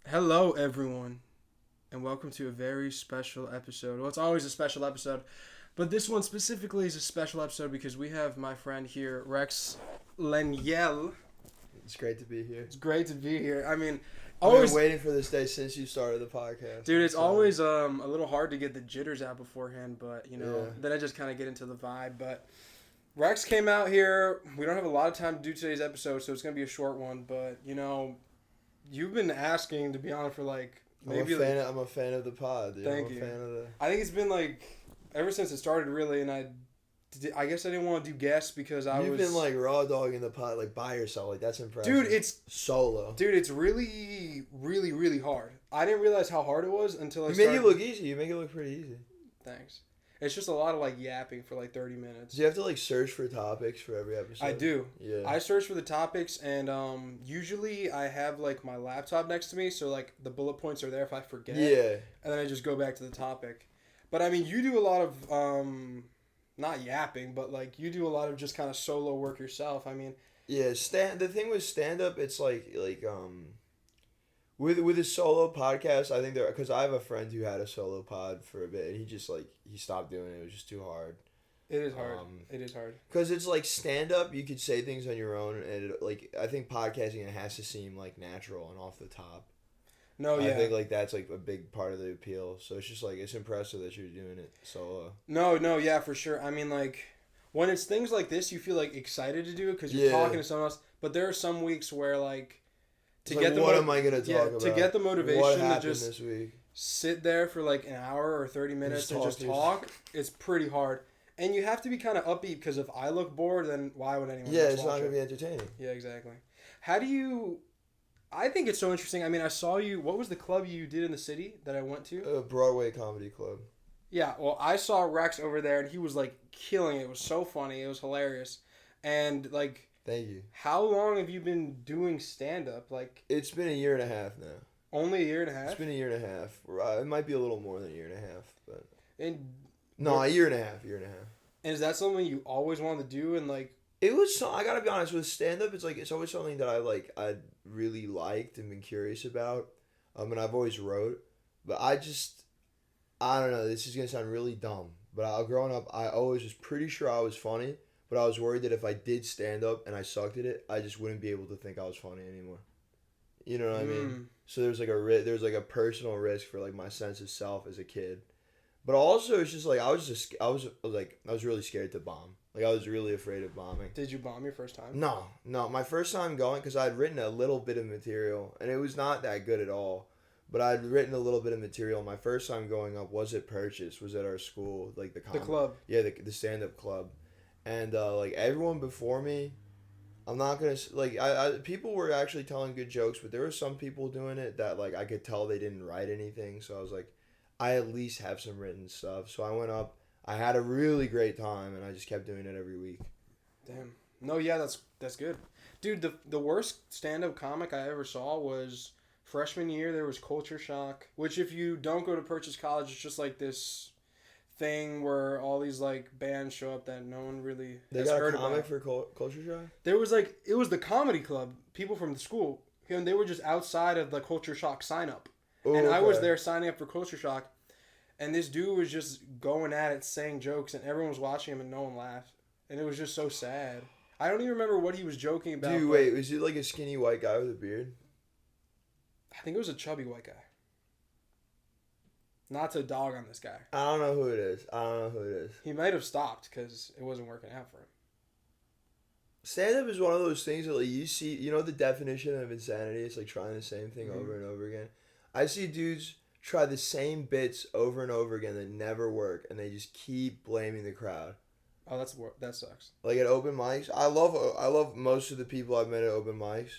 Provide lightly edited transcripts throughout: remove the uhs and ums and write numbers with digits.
Hello, everyone, and welcome to a very special episode. Well, it's always a special episode, but this one specifically is a special episode because we have my friend here, Rexlengyel. It's great to be here. It's great to be here. I mean, I've always been waiting for this day since you started the podcast. dude, it's always a little hard to get the jitters out beforehand, but Yeah. then I just kind of get into the vibe. But Rex came out here. We don't have a lot of time to do today's episode, so it's gonna be a short one. But you've been asking to be on it for maybe I'm a fan of the pod. Dude. Thank I'm you. a fan of the. I think it's been ever since it started, really, and I guess I didn't want to do guests because You've been raw dogging the pod by yourself. That's impressive. Dude, it's solo. Dude, it's really, really, really hard. I didn't realize how hard it was until I You started. make it look easy. You make it look pretty easy. Thanks. It's just a lot of yapping for 30 minutes. Do you have to search for topics for every episode? I do. Yeah. I search for the topics, and usually I have my laptop next to me, so the bullet points are there if I forget. Yeah. And then I just go back to the topic. But I mean, you do a lot of not yapping, but you do a lot of just kind of solo work yourself. I mean, yeah. The thing with stand up, it's with a solo podcast, I think because I have a friend who had a solo pod for a bit, and he just he stopped doing it. It was just too hard. It is hard. It is hard. Because it's stand up, you could say things on your own, and I think podcasting, it has to seem natural and off the top. No, yeah. I think that's a big part of the appeal. So it's just it's impressive that you're doing it solo. No, yeah, for sure. I mean, when it's things like this, you feel excited to do it because you're talking to someone else. But there are some weeks where to get what am I gonna talk about? To get the motivation what to happened just this week? Sit there for an hour or 30 minutes and just talk, it's pretty hard. And you have to be kind of upbeat because if I look bored, then why would anyone? Yeah, it's not gonna be entertaining. Yeah, exactly. How do you? I think it's so interesting. I mean, I saw you. What was the club you did in the city that I went to? Broadway Comedy Club. Yeah, well, I saw Rex over there, and he was killing it. It was so funny. It was hilarious, and Thank you. How long have you been doing stand up? It's been a year and a half now. Only a year and a half? It's been a year and a half. It might be a little more than a year and a half, but a year and a half. And is that something you always wanted to do? And it was. I gotta be honest with stand up. It's always something that I really liked and been curious about. And I've always wrote, but I don't know. This is gonna sound really dumb, but growing up, I always was pretty sure I was funny. But I was worried that if I did stand up and I sucked at it, I just wouldn't be able to think I was funny anymore. You know what I mean? So there's a personal risk for my sense of self as a kid, but also it's just I was really scared to bomb. I was really afraid of bombing. Did you bomb your first time? No. My first time going, because I'd written a little bit of material and it was not that good at all, but I'd written a little bit of material. My first time going up was at Purchase, was at our school, the club. Yeah, the stand up club. And everyone before me, I'm not gonna people were actually telling good jokes, but there were some people doing it that I could tell they didn't write anything. So I was I at least have some written stuff. So I went up, I had a really great time, and I just kept doing it every week. Damn. No, yeah, that's good, dude. The worst stand up comic I ever saw was freshman year. There was Culture Shock, which if you don't go to Purchase College, it's just this thing where all these bands show up that no one really has heard about. They got a comic for Culture Shock? There was it was the comedy club, people from the school, and they were just outside of the Culture Shock sign up. Oh, and okay. I was there signing up for Culture Shock, and this dude was just going at it, saying jokes, and everyone was watching him and no one laughed. And it was just so sad. I don't even remember what he was joking about. Dude, wait, was it a skinny white guy with a beard? I think it was a chubby white guy. Not to dog on this guy. I don't know who it is. He might have stopped because it wasn't working out for him. Stand-up is one of those things that you see, the definition of insanity? It's trying the same thing over and over again. I see dudes try the same bits over and over again that never work, and they just keep blaming the crowd. Oh, that sucks. At open mics, I love most of the people I've met at open mics.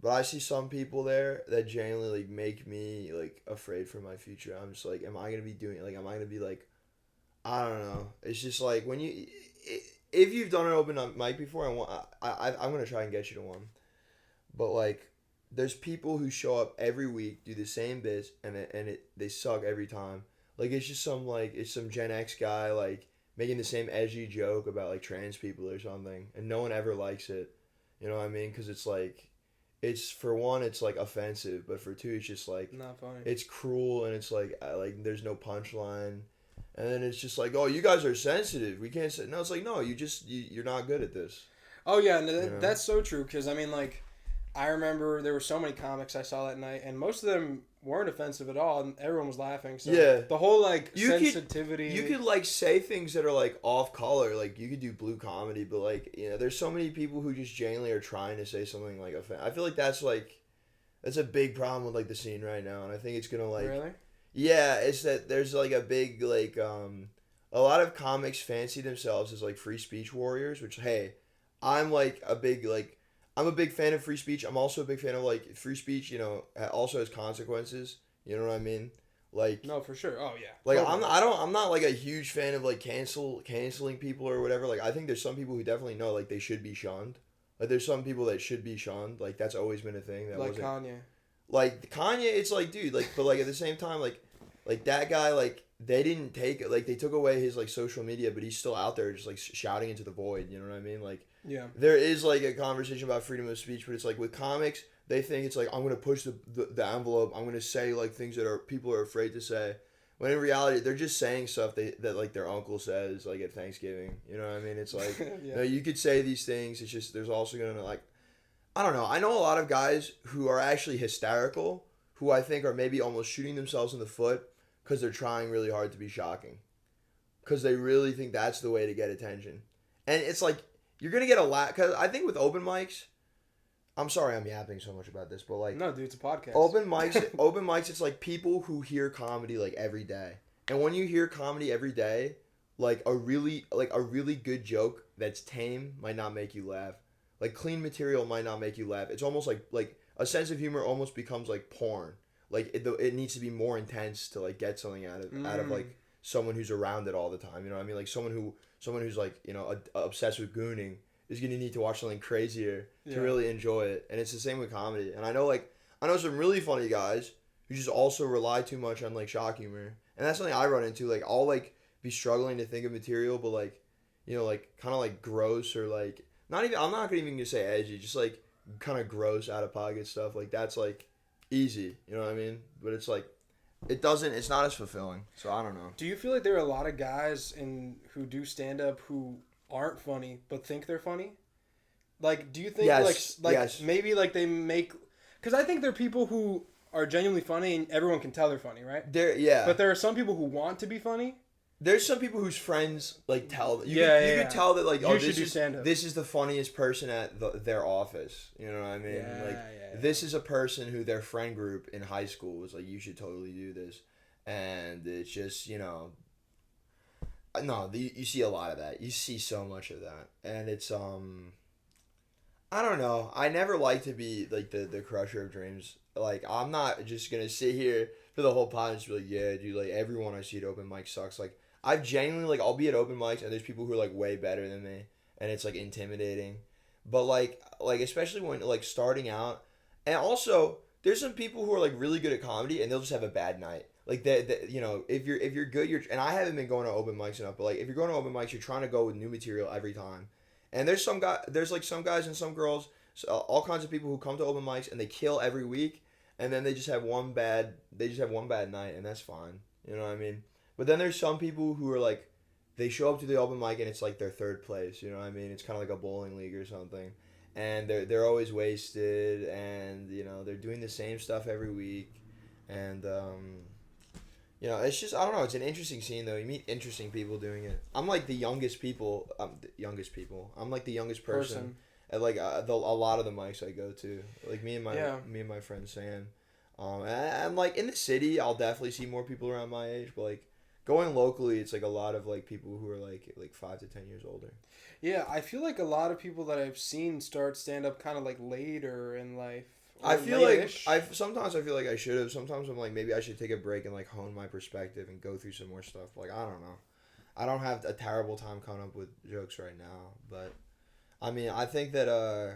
But I see some people there that genuinely make me afraid for my future. I'm just am I gonna be doing am I gonna be I don't know. It's just when you if you've done an open mic before, I'm gonna try and get you to one. But there's people who show up every week, do the same bits, and they suck every time. It's just it's some Gen X guy making the same edgy joke about trans people or something, and no one ever likes it. You know what I mean? Because it's it's for one, it's like offensive, but for two, it's just like Not funny. it's cruel, and it's like there's no punchline, and then it's just like, oh, you guys are sensitive. We can't say no. It's like no, you're not good at this. Oh yeah, no, that's so true. Because I mean, like, I remember there were so many comics I saw that night, and most of them weren't offensive at all, and everyone was laughing. So Yeah. the whole like You sensitivity. You could like say things that are like off color, like you could do blue comedy, but like there's so many people who just genuinely are trying to say something like offensive. I feel like that's a big problem with like the scene right now, and I think it's gonna like Really? yeah, it's that there's like a big like a lot of comics fancy themselves as like free speech warriors, which hey, I'm like a big like. I'm a big fan of free speech. I'm also a big fan of like free speech. Also has consequences. You know what I mean? Like No, for sure. Oh yeah. like Totally. I'm not like a huge fan of like canceling people or whatever. Like I think there's some people who definitely know like they should be shunned. Like there's some people that should be shunned. Like that's always been a thing. That like wasn't Kanye. like Kanye. It's like dude. Like but like at the same time like that guy like they didn't take it. Like they took away his like social media, but he's still out there just like shouting into the void. You know what I mean? Like. Yeah. There is like a conversation about freedom of speech, but it's like with comics, they think it's like I'm gonna push the envelope. I'm gonna say like things that people are afraid to say. When in reality, they're just saying stuff that like their uncle says like at Thanksgiving. You know what I mean? It's like Yeah. you could say these things. It's just there's also gonna like I don't know. I know a lot of guys who are actually hysterical, who I think are maybe almost shooting themselves in the foot because they're trying really hard to be shocking, because they really think that's the way to get attention, and it's like. You're gonna get a lot because I think with open mics, I'm sorry I'm yapping so much about this, but like No, dude, it's a podcast. open mics, it's like people who hear comedy like every day, and when you hear comedy every day, like a really good joke that's tame might not make you laugh, like clean material might not make you laugh. It's almost like a sense of humor almost becomes like porn, like it needs to be more intense to like get something out of like someone who's around it all the time. You know what I mean? Like someone who's like obsessed with gooning is gonna need to watch something crazier to really enjoy it. And it's the same with comedy. And I know some really funny guys who just also rely too much on like shock humor, and that's something I run into. Like I'll like be struggling to think of material, but like like kind of like gross or like not even I'm not even gonna say edgy, just like kind of gross out of pocket stuff. Like that's like easy. You know what I mean? But it's like. It's not as fulfilling, so I don't know. Do you feel like there are a lot of guys who do stand up who aren't funny but think they're funny? Like, do you think yes. Maybe like they make, because I think there are people who are genuinely funny and everyone can tell they're funny, right? But there are some people who want to be funny. There's some people whose friends like tell you could tell that like this is the funniest person at their office. You know what I mean? Yeah. This is a person who their friend group in high school was like, you should totally do this, and it's just no. You see a lot of that. You see so much of that, and it's I don't know. I never like to be like the crusher of dreams. Like I'm not just gonna sit here for the whole pod and just be like, yeah, dude. Like everyone I see at open mic sucks. Like I've genuinely like I'll be at open mics and there's people who are like way better than me, and it's like intimidating. But like especially when like starting out, and also there's some people who are like really good at comedy and they'll just have a bad night. Like that if you're good, and I haven't been going to open mics enough, but like if you're going to open mics, you're trying to go with new material every time. And there's some guys and some girls, all kinds of people who come to open mics and they kill every week, and then they just have one bad night, and that's fine. You know what I mean? But then there's some people who are like, they show up to the open mic and it's like their third place. You know what I mean? It's kind of like a bowling league or something, and they're always wasted, and they're doing the same stuff every week, and it's just I don't know. It's an interesting scene though. You meet interesting people doing it. I'm like the youngest people. I'm like the youngest person. At like a lot of the mics I go to, like me and my friend Sam, and like in the city, I'll definitely see more people around my age. But like going locally, it's like a lot of like people who are like 5 to 10 years older. Yeah, I feel like a lot of people that I've seen start stand up kind of like later in life. I feel late-ish. Sometimes I feel like I should have. Sometimes I'm like maybe I should take a break and like hone my perspective and go through some more stuff. Like I don't know, I don't have a terrible time coming up with jokes right now, but. I mean, I think that a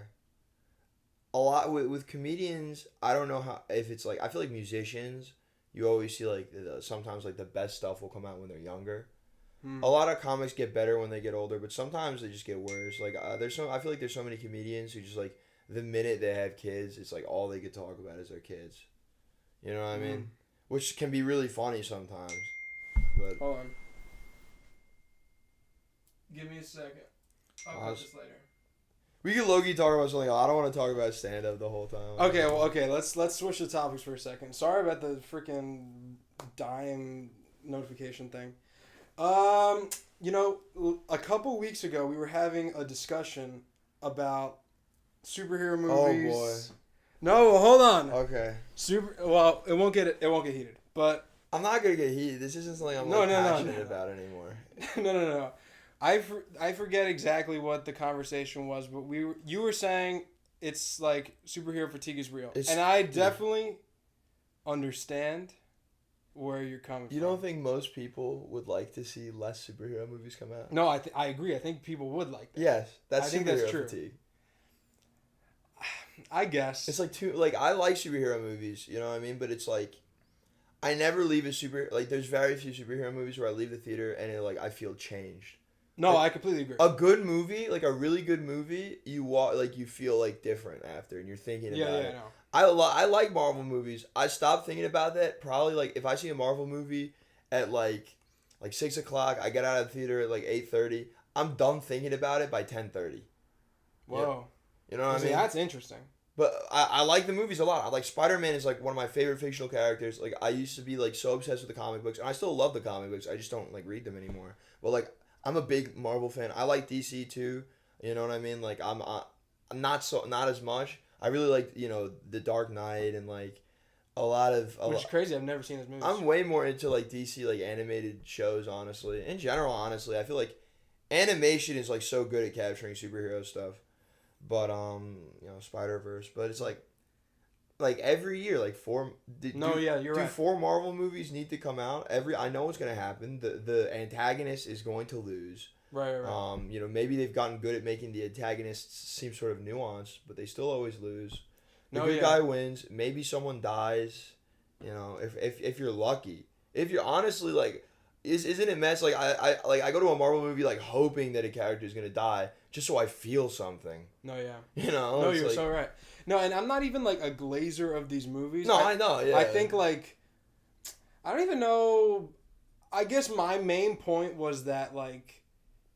lot with comedians, I don't know if it's like, I feel like musicians, you always see like sometimes like the best stuff will come out when they're younger. A lot of comics get better when they get older, but sometimes they just get worse. Like I feel like there's so many comedians who just like the minute they have kids, it's like all they could talk about is their kids. You know what I mean? Which can be really funny sometimes. But hold on. Give me a second. I'll cut this later. We could low-key talk about something else. I don't want to talk about stand-up the whole time. Okay, well, okay. Let's switch the topics for a second. Sorry about the freaking dime notification thing. You know, a couple weeks ago we were having a discussion about superhero movies. Oh boy. No, hold on. Okay. Well, it won't get heated, but I'm not gonna get heated. This isn't something I'm passionate about anymore. No. I forget exactly what the conversation was, but you were saying it's like superhero fatigue is real, and I definitely understand where you're coming from. You don't think most people would like to see less superhero movies come out? No, I agree. I think people would like that. Yes, I think that's true. Fatigue. I guess it's like I like superhero movies, you know what I mean? But it's like I never leave there's very few superhero movies where I leave the theater and I feel changed. No, like, I completely agree. A good movie, like a really good movie, you feel like different after, and you're thinking about it. I like Marvel movies. I stopped thinking about that probably like if I see a Marvel movie at like 6:00, I get out of the theater at like 8:30. I'm done thinking about it by 10:30. Whoa. You know what I mean? That's interesting. But I like the movies a lot. I like Spider-Man is like one of my favorite fictional characters. Like I used to be like so obsessed with the comic books, and I still love the comic books. I just don't like read them anymore. But like I'm a big Marvel fan. I like DC too. You know what I mean? Like I'm not as much. I really like the Dark Knight and like which is crazy. I've never seen those movies. I'm way more into like DC like animated shows. Honestly, in general, honestly, I feel like animation is like so good at capturing superhero stuff. But Spider-Verse. But it's like every year, like you're right. 4 Marvel movies need to come out? I know what's gonna happen. The antagonist is going to lose. Right. Maybe they've gotten good at making the antagonists seem sort of nuanced, but they still always lose. The good guy wins. Maybe someone dies. If you're lucky. If you're honestly like, isn't it mess? Like I go to a Marvel movie like hoping that a character is gonna die just so I feel something. No, yeah. No, you're so right. No, and I'm not even like a glazer of these movies. No, I know. Yeah. I think like I don't even know. I guess my main point was that like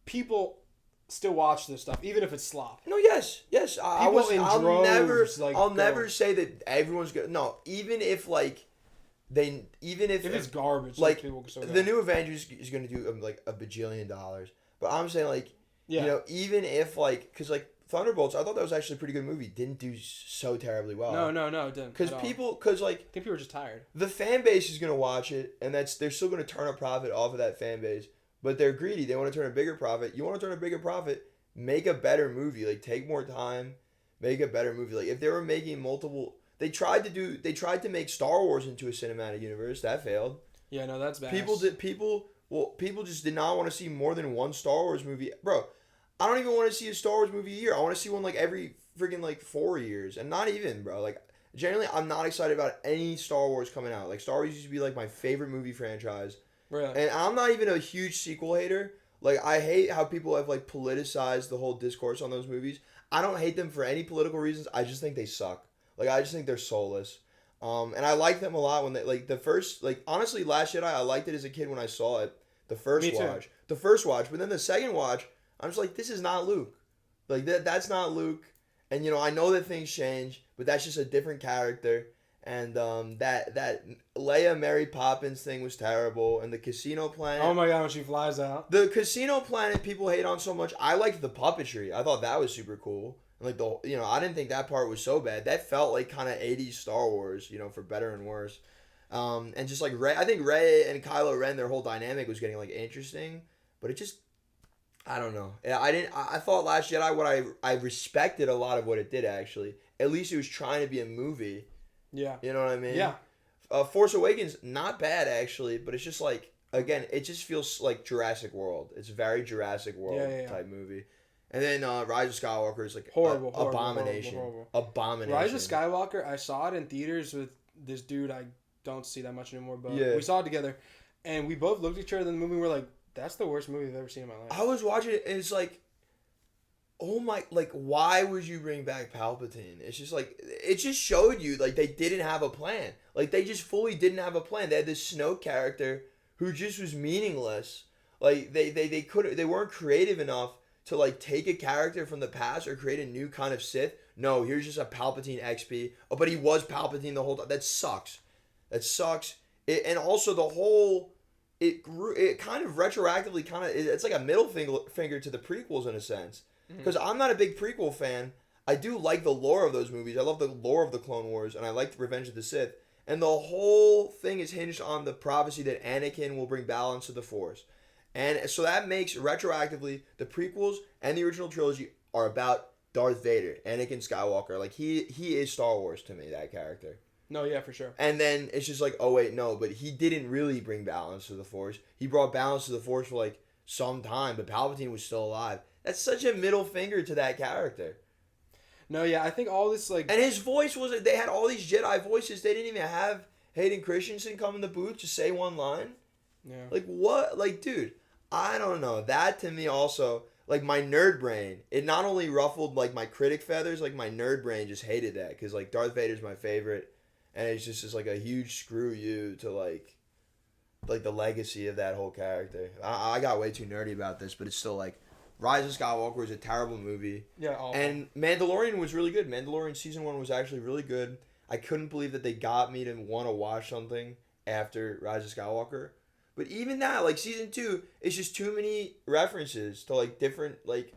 people still watch this stuff even if it's slop. No, yes. I'll never say that everyone's good. No, even if if it's garbage, like people still the new Avengers is going to do like $1 bajillion. But I'm saying like even if because like Thunderbolts, I thought that was actually a pretty good movie. Didn't do so terribly well. No, it didn't. Because I think people were just tired. The fan base is gonna watch it, and they're still gonna turn a profit off of that fan base. But they're greedy. They want to turn a bigger profit. You want to turn a bigger profit? Make a better movie. Like take more time. Make a better movie. Like if they were making multiple, they tried to make Star Wars into a cinematic universe. That failed. Yeah, no, that's bad. People just did not want to see more than one Star Wars movie, bro. I don't even want to see a Star Wars movie a year. I want to see one like every freaking like 4 years. And not even, bro. Like, generally, I'm not excited about any Star Wars coming out. Like, Star Wars used to be like my favorite movie franchise. Really? And I'm not even a huge sequel hater. Like, I hate how people have like politicized the whole discourse on those movies. I don't hate them for any political reasons. I just think they suck. Like, I just think they're soulless. And I like them a lot when they, like, the first, like, honestly, Last Jedi, I liked it as a kid when I saw it. The first watch. But then the second watch, I'm just like, this is not Luke. Like, that's not Luke. And, I know that things change, but that's just a different character. And that Leia Mary Poppins thing was terrible. And the Casino Planet. Oh my god, when she flies out. The Casino Planet people hate on so much. I liked the puppetry. I thought that was super cool. Like, I didn't think that part was so bad. That felt like kind of 80s Star Wars, for better and worse. And just like I think Rey and Kylo Ren, their whole dynamic was getting like interesting. But it just, I don't know. I thought Last Jedi, I respected a lot of what it did actually. At least it was trying to be a movie. Yeah. You know what I mean? Yeah. Force Awakens, not bad actually, but it's just like, again, it just feels like Jurassic World. It's a very Jurassic World type movie. And then Rise of Skywalker is like horrible. Abomination. Rise of Skywalker, I saw it in theaters with this dude I don't see that much anymore, but we saw it together. And we both looked at each other in the movie and we're like, that's the worst movie I've ever seen in my life. I was watching it and it's like, oh my, like, why would you bring back Palpatine? It's just like, it just showed you, like, they didn't have a plan. Like, they just fully didn't have a plan. They had this Snoke character who just was meaningless. Like, they weren't creative enough to, like, take a character from the past or create a new kind of Sith. No, here's just a Palpatine XP. Oh, but he was Palpatine the whole time. That sucks. That sucks. And also the whole, it kind of retroactively it's like a middle finger to the prequels in a sense. Because I'm not a big prequel fan. I do like the lore of those movies. I love the lore of the Clone Wars, and I like Revenge of the Sith. And the whole thing is hinged on the prophecy that Anakin will bring balance to the Force. And so that makes, retroactively, the prequels and the original trilogy are about Darth Vader, Anakin Skywalker. Like, he is Star Wars to me, that character. No, yeah, for sure. And then it's just like, oh, wait, no, but he didn't really bring balance to the Force. He brought balance to the Force for, like, some time, but Palpatine was still alive. That's such a middle finger to that character. No, yeah, I think all this, like... And his voice was... They had all these Jedi voices. They didn't even have Hayden Christensen come in the booth to say one line. Yeah. Like, what? Like, dude, I don't know. That, to me, also... Like, my nerd brain, it not only ruffled, like, my critic feathers, like, my nerd brain just hated that. Because, like, Darth Vader's my favorite. And it's just like a huge screw you to, like the legacy of that whole character. I got way too nerdy about this, but it's still, like... Rise of Skywalker was a terrible movie. Yeah, awful. And Mandalorian was really good. Mandalorian season 1 was actually really good. I couldn't believe that they got me to want to watch something after Rise of Skywalker. But even that, like, season 2, it's just too many references to, like, different, like,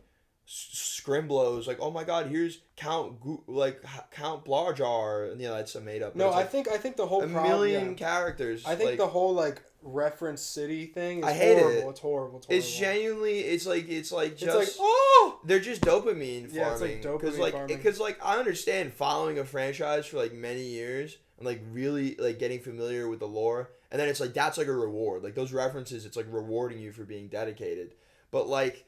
scrimblows. Like, oh my god, here's Count Jar Jar. And, that's a made up. No, I think the whole a million characters. I think the whole, like, reference city thing is I hate horrible. it. It's horrible. It's genuinely, it's like just, oh! They're just dopamine farming. Yeah, it's like dopamine farming. Because, like, I understand following a franchise for, like, many years and, like, really, like, getting familiar with the lore. And then it's like, that's, like, a reward. Like, those references, it's, like, rewarding you for being dedicated. But, like,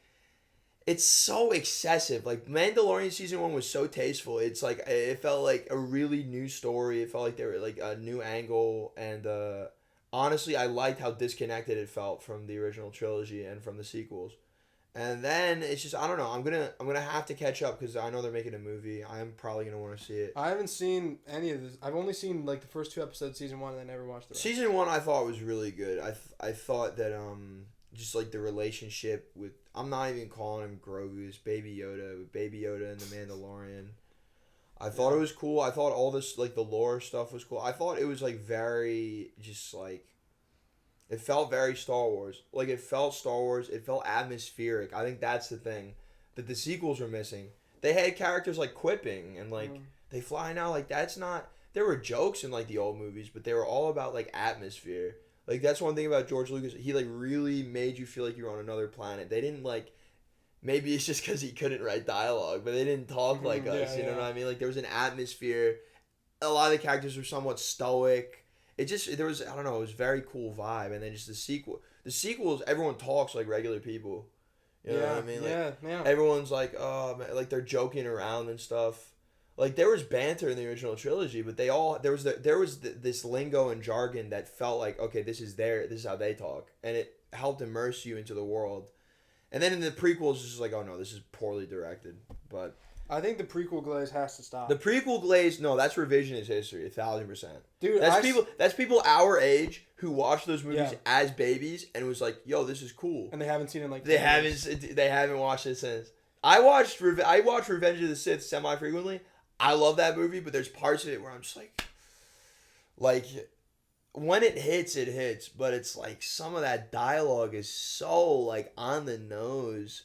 it's so excessive. Like, Mandalorian season 1 was so tasteful. It's, like, it felt like a really new story. It felt like there were, like, a new angle. And, honestly, I liked how disconnected it felt from the original trilogy and from the sequels. And then it's just, I don't know. I'm gonna have to catch up because I know they're making a movie. I'm probably gonna want to see it. I haven't seen any of this. I've only seen, like, the first 2 episodes of season 1 and I never watched the rest. Season 1 I thought was really good. I thought that just, like, the relationship with, I'm not even calling him Grogu, it's Baby Yoda and the Mandalorian. I thought it was cool. I thought all this, like, the lore stuff was cool. I thought it was, like, very, just, like, it felt very Star Wars. Like, it felt Star Wars. It felt atmospheric. I think that's the thing that the sequels were missing. They had characters, like, quipping and, like, they fly now. Like, that's not... There were jokes in, like, the old movies, but they were all about, like, atmosphere. Like, that's one thing about George Lucas. He, like, really made you feel like you were on another planet. They didn't, like... Maybe it's just because he couldn't write dialogue, but they didn't talk like us. You know what I mean? Like, there was an atmosphere. A lot of the characters were somewhat stoic. There was, I don't know, it was a very cool vibe. And then just the sequels, everyone talks like regular people. You know what I mean? Like, everyone's like, oh, man, like, they're joking around and stuff. Like, there was banter in the original trilogy, but there was this lingo and jargon that felt like, okay, this is how they talk. And it helped immerse you into the world. And then in the prequels, it's just like, oh no, this is poorly directed. But I think the prequel glaze has to stop. The prequel glaze, no, that's revisionist history, 1,000%. Dude, that's people our age who watched those movies as babies and was like, yo, this is cool. And they haven't seen it in, like, they haven't watched it since. I watched Revenge of the Sith semi-frequently. I love that movie, but there's parts of it where I'm just like when it hits, but it's like some of that dialogue is so, like, on the nose.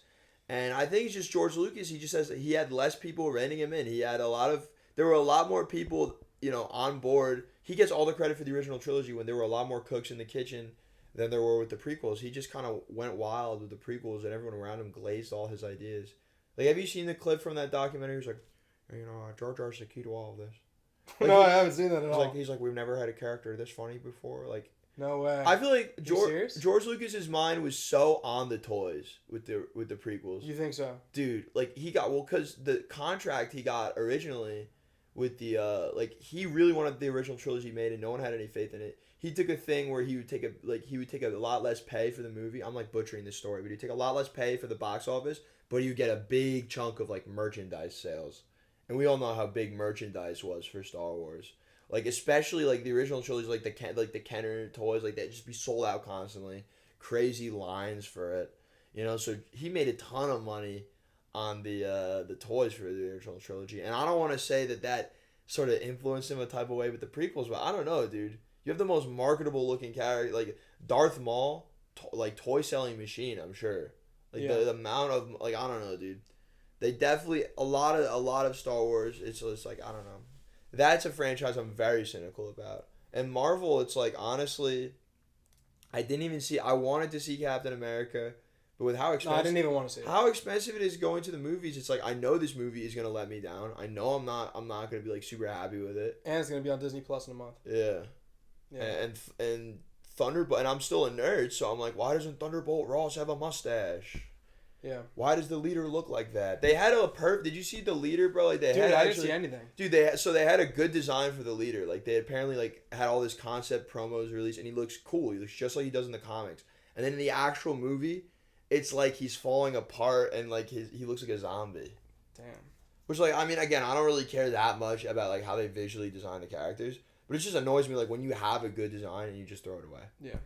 And I think it's just George Lucas. He just says that he had less people reining him in. There were a lot more people, on board. He gets all the credit for the original trilogy when there were a lot more cooks in the kitchen than there were with the prequels. He just kind of went wild with the prequels, and everyone around him glazed all his ideas. Like, have you seen the clip from that documentary? He's like, Jar Jar's the key to all of this. Like, no, I haven't seen that at all. He's like, we've never had a character this funny before. Like, no way. I feel like George Lucas's mind was so on the toys with the prequels. You think so? Dude, like, because the contract he got originally with the like he really wanted the original trilogy made and no one had any faith in it. He took a thing where he would take a lot less pay for the movie. I'm like butchering this story, but he'd take a lot less pay for the box office, but he would get a big chunk of like merchandise sales. And we all know how big merchandise was for Star Wars. Like especially like the original trilogy, like the Kenner toys, like that just be sold out constantly. Crazy lines for it. You know, so he made a ton of money on the toys for the original trilogy. And I don't want to say that sort of influenced him a type of way with the prequels, but I don't know, dude. You have the most marketable looking character, like Darth Maul, like toy selling machine. I'm sure, like the amount of like I don't know, dude. They definitely a lot of Star Wars. It's just like I don't know. That's a franchise I'm very cynical about. And Marvel, it's like honestly, I didn't even see. I wanted to see Captain America, but with how expensive, I didn't even want to see it. How expensive it is going to the movies. It's like I know this movie is gonna let me down. I know I'm not gonna be like super happy with it. And it's gonna be on Disney Plus in a month. Yeah. Yeah. And Thunderbolt, and I'm still a nerd, so I'm like, why doesn't Thunderbolt Ross have a mustache? Yeah. Why does the leader look like that? They had Did you see the leader, bro? Like I didn't see anything. Dude, they had a good design for the leader. Like they apparently like had all this concept promos released, and he looks cool. He looks just like he does in the comics. And then in the actual movie, it's like he's falling apart, and like he looks like a zombie. Damn. Which like I mean, again, I don't really care that much about like how they visually design the characters. But it just annoys me, like, when you have a good design and you just throw it away. Yeah.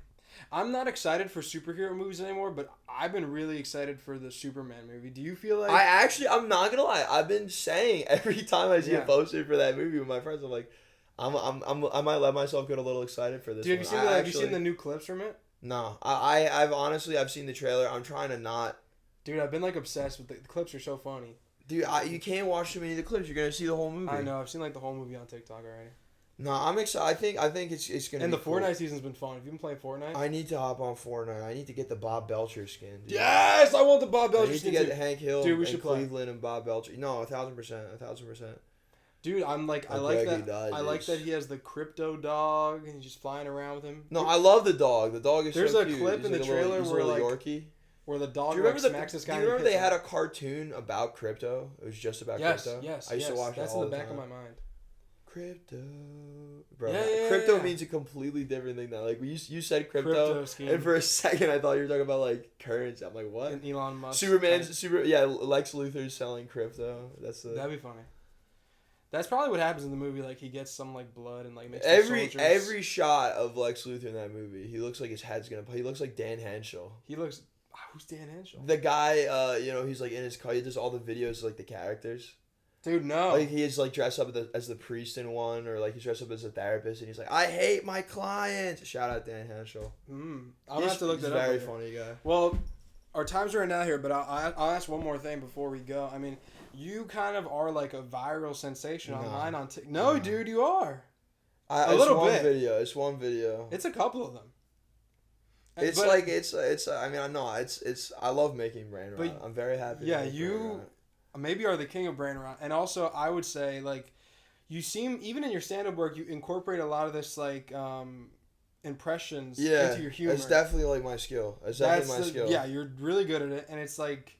I'm not excited for superhero movies anymore, but I've been really excited for the Superman movie. Do you feel like... I'm not gonna lie, I've been saying every time I see a poster for that movie with my friends, I'm like, I might let myself get a little excited for this Dude, have you seen the new clips from it? No. I've seen the trailer. I'm trying to not... Dude, I've been, like, obsessed with the clips are so funny. Dude, you can't watch too many of the clips. You're gonna see the whole movie. I know. I've seen, like, the whole movie on TikTok already. No, I'm excited. I think it's gonna. And be the cool. Fortnite season's been fun. Have you been playing Fortnite? I need to hop on Fortnite. I need to get the Bob Belcher skin. Dude. Yes, I want the Bob Belcher skin. I need to get Hank Hill, dude, we and should Cleveland, and Bob Belcher. No, 1,000%. Dude, I'm like, I like that. I like that he has the crypto dog and he's just flying around with him. No, I love the dog. The dog is There's so a cute. clip in the trailer where like Yorkie. Where the dog smacks this guy. Do you remember they had a cartoon about crypto? It was just about crypto. Yes, I used to watch that all the time. That's in the back of my mind. Crypto, bro. Crypto means a completely different thing now. Like you said crypto and for a second I thought you were talking about like currency. I'm like, what? And Elon Musk. Lex Luthor's selling crypto. That'd be funny. That's probably what happens in the movie. Like he gets some like blood and like makes every shot of Lex Luthor in that movie. He looks like his head's gonna. He looks like Dan Henschel. He looks. Who's Dan Henschel? The guy. He's like in his car. He does all the videos of, like the characters. Dude, no. Like he is like dressed up as the priest in one, or like he's dressed up as a therapist, and he's like, "I hate my clients." Shout out Dan Henschel. I'll have to look that up. He's a very funny guy. Well, our time's running out here, but I'll ask one more thing before we go. I mean, you kind of are like a viral sensation online on TikTok. No, dude, you are. A little bit. It's one video. It's a couple of them. It's I love making brain rot. I'm very happy. Yeah, you maybe are the king of brain rot. And also, I would say, like, you seem, even in your stand-up work, you incorporate a lot of this, like, impressions into your humor. It's definitely, like, my skill. It's definitely my skill. Yeah, you're really good at it. And it's, like,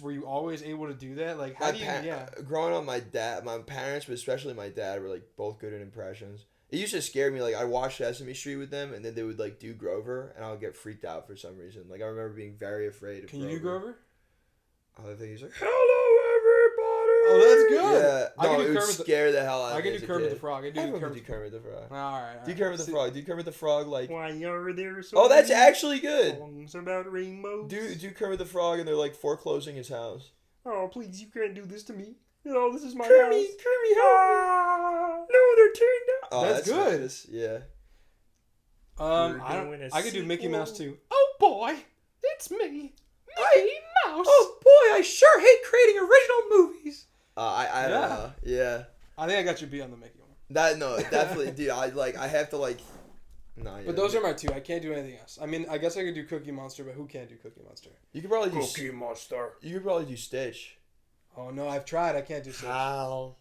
were you always able to do that? Like, how growing up, my parents, but especially my dad, were, like, both good at impressions. It used to scare me. Like, I watched Sesame Street with them, and then they would, like, do Grover, and I would get freaked out for some reason. Like, I remember being very afraid of Grover. Can you do Grover? I think he's like, "Hello, everybody." Oh, that's good. Yeah, it would scare the hell out of me. I can do Kermit the Frog. Everyone can do Kermit the Frog. All right. Do Kermit the Frog. Do Kermit the Frog like? Why are there so Oh, that's actually good. songs about rainbows? Do Kermit the Frog, and they're like foreclosing his house. Oh, please, you can't do this to me. Oh, this is my Kermit, house. Kermit, help! No, they're tearing down. Oh, that's good. Nice. Yeah. I could do Mickey Mouse too. Oh boy, it's me, Mickey Mouse. Oh boy, I sure hate creating original movies. I don't know. Yeah. I think I got you beat on the Mickey one. Definitely, dude. I have to like. No. But those are my two. I can't do anything else. I mean, I guess I could do Cookie Monster, but who can't do Cookie Monster? You could probably do Cookie Monster. You could probably do Stitch. Oh no, I've tried. I can't do Stitch. How?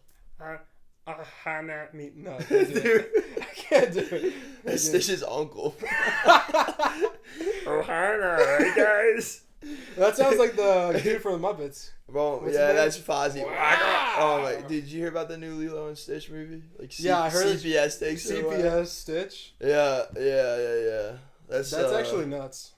Hannah, me. No, I can't do it. I can't do it. Stitch's uncle. Oh, Hannah, hey guys. That sounds like the dude from the Muppets. Well, What's yeah, his name? that's Fozzie. Wow. Oh my! Did you hear about the new Lilo and Stitch movie? Like, Yeah, I heard CPS takes it away. CPS Stitch. Yeah. That's actually nuts.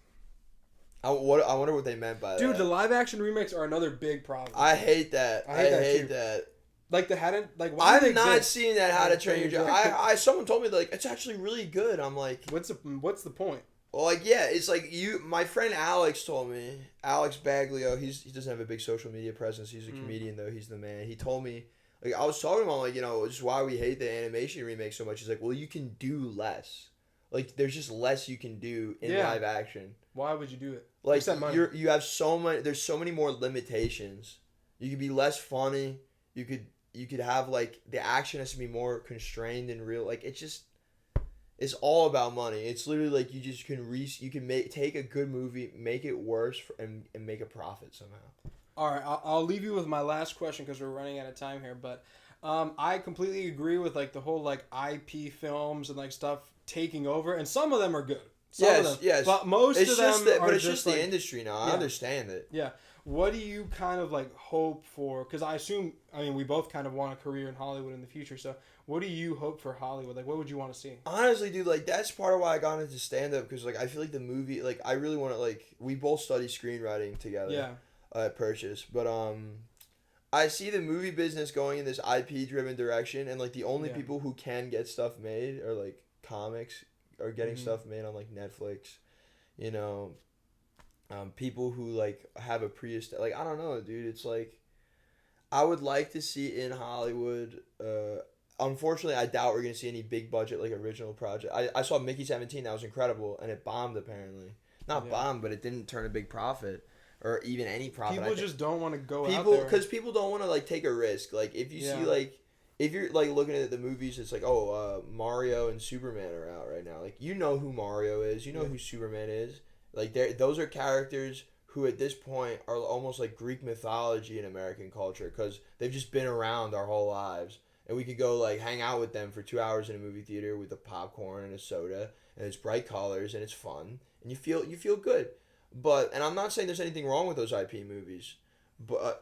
I wonder what they meant by that. Dude, the live action remakes are another big problem. I hate that. I hate that too. Like the hadn't like. Why do I've they not exist? seen that How to Train Your Dragon. I someone told me like it's actually really good. I'm like, what's the point? well, like yeah, it's like my friend Alex told me. Alex Baglio, he doesn't have a big social media presence. He's a comedian though. He's the man. He told me like I was talking about like just why we hate the animation remake so much. He's like, well, you can do less. Like there's just less you can do in live action. Why would you do it? Like you have so many. There's so many more limitations. You could be less funny. You could have like the action has to be more constrained and real. Like it's all about money. It's literally like you just can take a good movie, make it worse, and make a profit somehow. All right, I'll leave you with my last question because we're running out of time here. But I completely agree with like the whole like IP films and like stuff taking over, and some of them are good. Yes. But most of them are it's just like, the industry now. I understand it. Yeah. What do you kind of like hope for? Because I mean, we both kind of want a career in Hollywood in the future. So what do you hope for Hollywood? Like, what would you want to see? Honestly, dude, like that's part of why I got into stand-up because like I feel like the movie, like I really want to like we both study screenwriting together. Yeah. At Purchase, but I see the movie business going in this IP driven direction, and like the only people who can get stuff made are like comics or getting stuff made on like Netflix, you know, people who like have a like I don't know, dude. It's like I would like to see in Hollywood. Unfortunately, I doubt we're gonna see any big budget like original project. I saw Mickey 17, that was incredible, and it bombed apparently. Not bombed, but it didn't turn a big profit. Or even any profit. People just don't want to go out there. Because people don't want to like take a risk. Like if you see like if you're like looking at the movies, it's like Mario and Superman are out right now. Like you know who Mario is, you know who Superman is. Like those are characters who at this point are almost like Greek mythology in American culture because they've just been around our whole lives, and we could go like hang out with them for 2 hours in a movie theater with a popcorn and a soda, and it's bright colors and it's fun, and you feel good. And I'm not saying there's anything wrong with those IP movies, but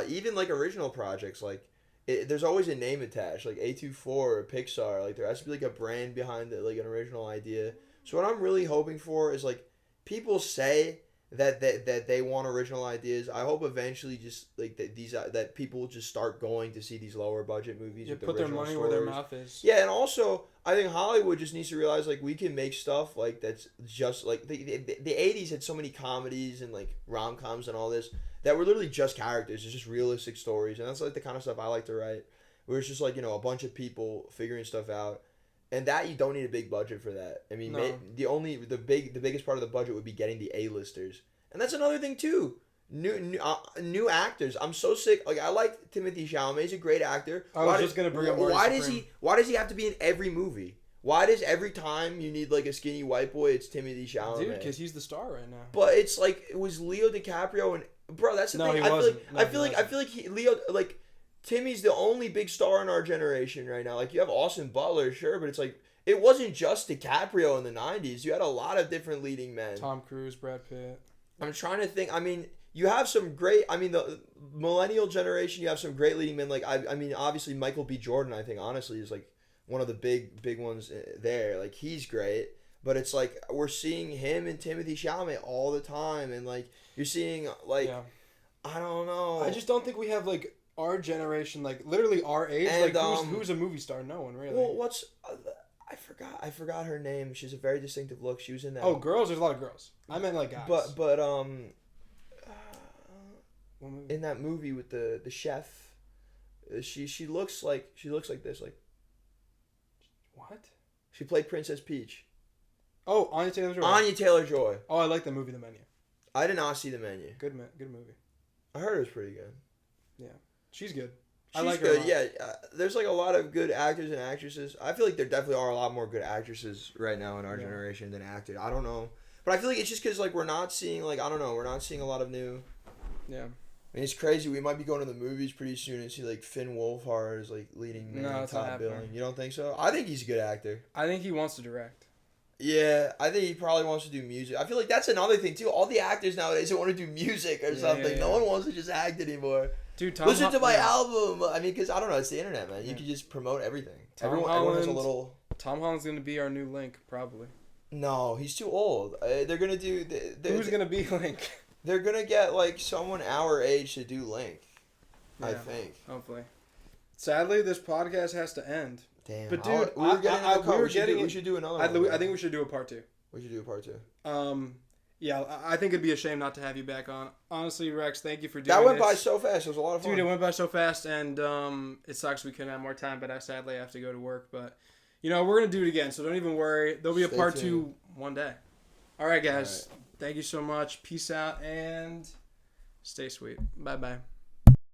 even like original projects, like there's always a name attached, like A24 or Pixar. Like there has to be like a brand behind it, like an original idea. So what I'm really hoping for is like people say that they want original ideas. I hope eventually just like that people will just start going to see these lower budget movies. Yeah, with put their original money stories. where their mouth is. Yeah, and also I think Hollywood just needs to realize like we can make stuff like that's just like the 80s had so many comedies and like rom-coms and all this that were literally just characters. It's just realistic stories, and that's like the kind of stuff I like to write. Where it's just like a bunch of people figuring stuff out. And that you don't need a big budget for that. I mean, No. the biggest part of the budget would be getting the A-listers, and that's another thing too. New actors. I'm so sick. Like I like Timothée Chalamet. He's a great actor. I was just gonna bring up. Why does he have to be in every movie? Why does every time you need like a skinny white boy, it's Timothée Chalamet? Dude, because he's the star right now. But it's like it was Leo DiCaprio and bro. That's the thing. I feel like Leo like. Timmy's the only big star in our generation right now. Like, you have Austin Butler, sure, but it's like, it wasn't just DiCaprio in the 90s. You had a lot of different leading men. Tom Cruise, Brad Pitt. I'm trying to think. I mean, you have some great, the millennial generation, you have some great leading men. Like, I mean, obviously, Michael B. Jordan, I think, honestly, is, like, one of the big ones there. Like, he's great. But it's like, we're seeing him and Timothée Chalamet all the time. And, like, you're seeing, like, I don't know. I just don't think we have, like, our generation, like literally our age, and, like who's a movie star? No one really. Well, I forgot her name. She's a very distinctive look. She was in that. Oh, girls. There's a lot of girls. I meant like guys. But in that movie with the chef, she looks like this. Like what? She played Princess Peach. Oh, Anya Taylor-Joy. Anya Taylor-Joy. Oh, I like the movie The Menu. I did not see The Menu. Good movie. I heard it was pretty good. Yeah. She's good. She's I like her. Good. Yeah, there's like a lot of good actors and actresses. I feel like there definitely are a lot more good actresses right now in our generation than actors. I don't know, but I feel like it's just because like we're not seeing we're not seeing a lot of new. Yeah. I mean, it's crazy. We might be going to the movies pretty soon and see like Finn Wolfhard as like leading man, top billing. You don't think so? I think he's a good actor. I think he wants to direct. Yeah, I think he probably wants to do music. I feel like that's another thing too. All the actors nowadays want to do music or something. No one wants to just act anymore. Dude, Tom Listen to my album. I mean, because I don't know, it's the internet, man. You Yeah. can just promote everything. Tom Everyone has a Holland. little. Tom Holland's gonna be our new Link, probably. No, he's too old. They're gonna do. Who's gonna be Link? They're gonna get like someone our age to do Link. I Yeah, think. Hopefully. Sadly, this podcast has to end. Damn. But dude, we were getting in the car. we We should do another I one. think we should do a part 2. We should do a part 2. Yeah, I think it'd be a shame not to have you back on. Honestly, Rex, thank you for doing That went this. by so fast. It was a lot of fun. Dude, it went by so fast, and it sucks we couldn't have more time, but I sadly have to go to work. But, we're going to do it again, so don't even worry. There'll be a Stay part tuned. 2 one day. All right, guys. Thank you so much. Peace out, and stay sweet. Bye-bye.